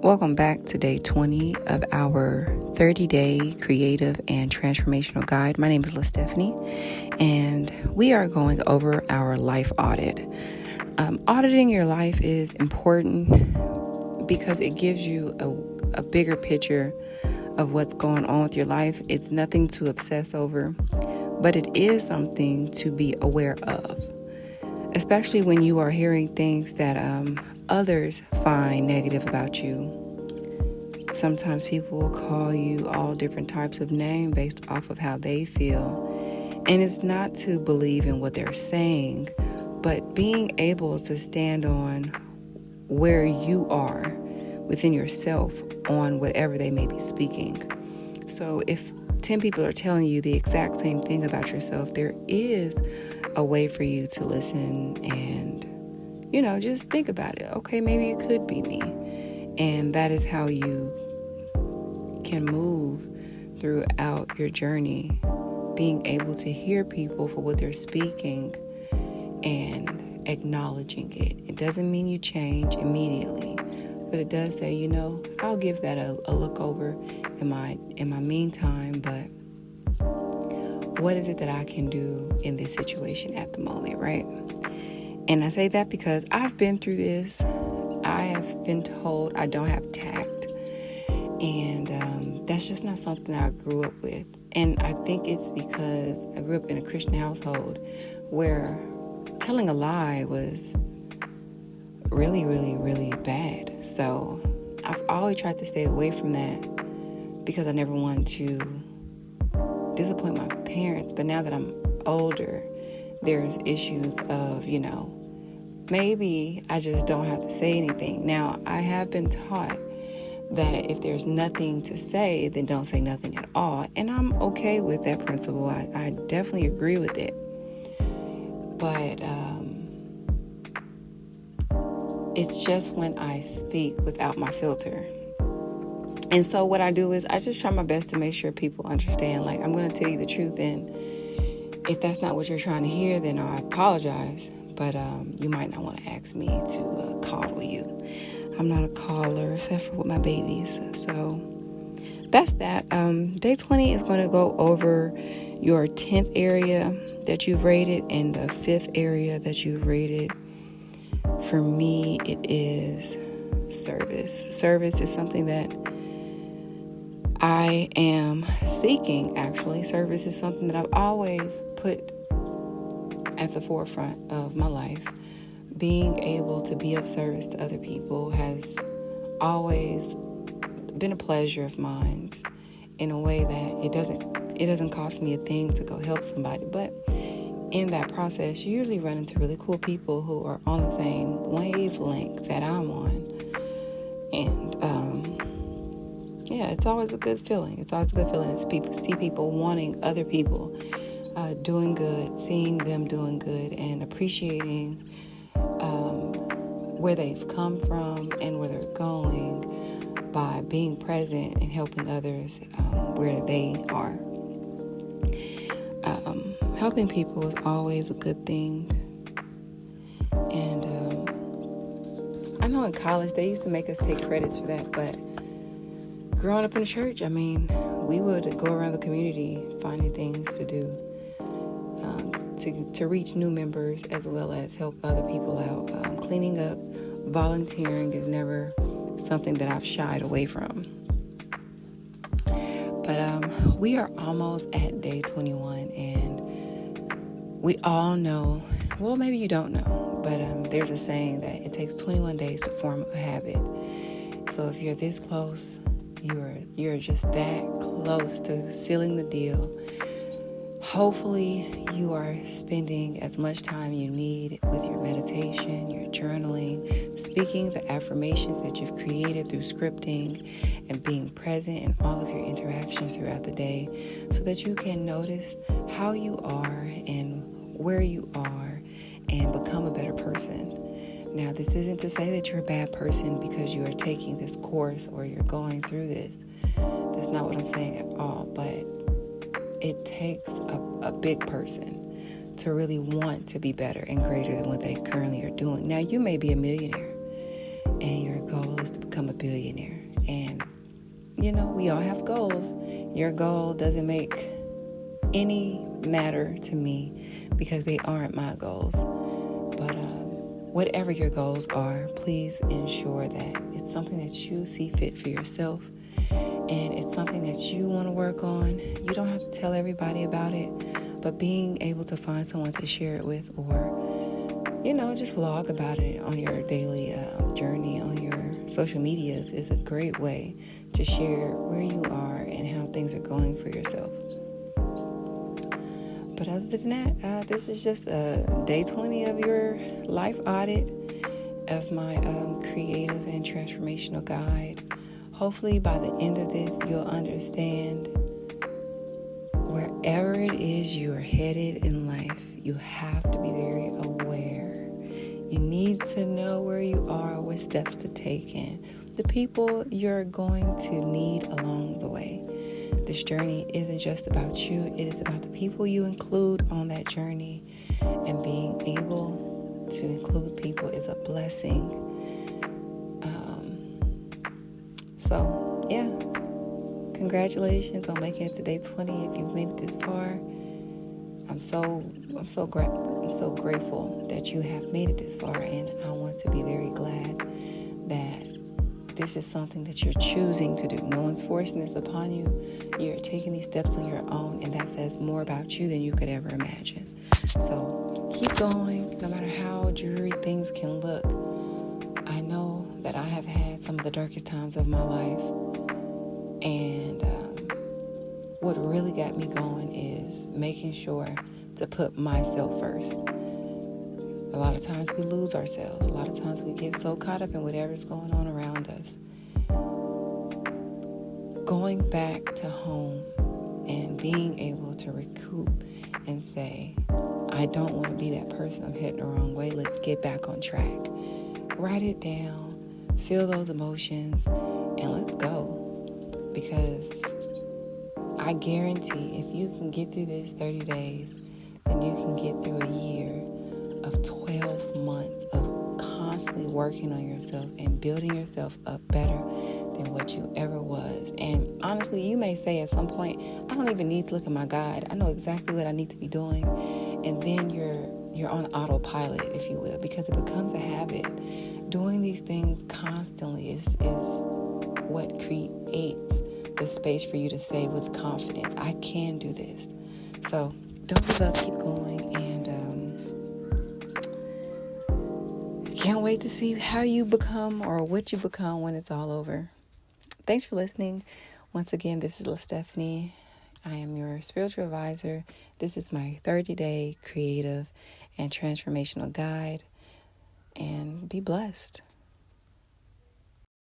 Welcome back to day 20 of our 30-day creative and transformational guide. My name is Stephanie, and we are going over our life audit. Auditing your life is important because it gives you a bigger picture of what's going on with your life. It's nothing to obsess over, but it is something to be aware of, especially when you are hearing things that others find negative about you. Sometimes people will call you all different types of names based off of how they feel. And it's not to believe in what they're saying, but being able to stand on where you are within yourself on whatever they may be speaking. So if 10 people are telling you the exact same thing about yourself, there is a way for you to listen and, just think about it. Okay, maybe it could be me. And that is how you can move throughout your journey, being able to hear people for what they're speaking and acknowledging it. It doesn't mean you change immediately, but it does say, I'll give that a look over in my meantime, but what is it that I can do in this situation at the moment, right? And I say that because I've been through this. I have been told I don't have tact, and that's just not something that I grew up with. And I think it's because I grew up in a Christian household where telling a lie was really, really, really bad. So I've always tried to stay away from that because I never wanted to disappoint my parents. But now that I'm older, there's issues of, maybe I just don't have to say anything. Now, I have been taught that if there's nothing to say, then don't say nothing at all. And I'm okay with that principle. I definitely agree with it. But it's just when I speak without my filter. And so what I do is I just try my best to make sure people understand, like, I'm going to tell you the truth. And if that's not what you're trying to hear, then I apologize. But you might not want to ask me to coddle you. I'm not a coddler except for with my babies. So that's that. Day 20 is going to go over your 10th area that you've rated and the 5th area that you've rated. For me, it is service. Service is something that I am seeking, actually. Service is something that I've always put at the forefront of my life. Being able to be of service to other people has always been a pleasure of mine, in a way that it doesn't cost me a thing to go help somebody. But in that process, you usually run into really cool people who are on the same wavelength that I'm on. And it's always a good feeling. It's always a good feeling to see people wanting other people doing good, seeing them doing good, and appreciating where they've come from and where they're going by being present and helping others where they are. Helping people is always a good thing. And I know in college they used to make us take credits for that, but growing up in church, we would go around the community finding things to do. To reach new members as well as help other people out. Cleaning up, volunteering is never something that I've shied away from. But we are almost at day 21, and we all know, well, maybe you don't know, but there's a saying that it takes 21 days to form a habit. So if you're this close, you're just that close to sealing the deal. Hopefully you are spending as much time you need with your meditation, your journaling, speaking the affirmations that you've created through scripting, and being present in all of your interactions throughout the day so that you can notice how you are and where you are and become a better person. Now, this isn't to say that you're a bad person because you are taking this course or you're going through this. That's not what I'm saying at all, but it takes a big person to really want to be better and greater than what they currently are doing. Now, you may be a millionaire and your goal is to become a billionaire. And, we all have goals. Your goal doesn't make any matter to me because they aren't my goals. But whatever your goals are, please ensure that it's something that you see fit for yourself and it's something that you want to work on. You don't have to tell everybody about it, but being able to find someone to share it with, or just vlog about it on your daily journey on your social medias is a great way to share where you are and how things are going for yourself. But other than that, this is just day 20 of your life audit of my creative and transformational guide. Hopefully by the end of this, you'll understand wherever it is you are headed in life, you have to be very aware. You need to know where you are, what steps to take, and the people you're going to need along the way. This journey isn't just about you, it is about the people you include on that journey. And being able to include people is a blessing. So, congratulations on making it to day 20. If you've made it this far, I'm so grateful that you have made it this far, and I want to be very glad that this is something that you're choosing to do. No one's forcing this upon you. You're taking these steps on your own, and that says more about you than you could ever imagine. So keep going, no matter how dreary things can look. I know that I have had some of the darkest times of my life, and what really got me going is making sure to put myself first. A lot of times we lose ourselves. A lot of times we get so caught up in whatever's going on around us. Going back to home and being able to recoup and say, I don't want to be that person. I'm heading the wrong way. Let's get back on track. Write it down. Feel those emotions and let's go. Because I guarantee if you can get through this 30 days, then you can get through a year of 12 months of constantly working on yourself and building yourself up better than what you ever was. And honestly, you may say at some point, I don't even need to look at my guide. I know exactly what I need to be doing. And then you're on autopilot, if you will, because it becomes a habit. Doing these things constantly is what creates the space for you to say with confidence, I can do this. So don't give up, keep going, and can't wait to see how you become or what you become when it's all over. Thanks for listening. Once again, this is Stephanie. I am your spiritual advisor. This is my 30-day creative and transformational guide. And be blessed.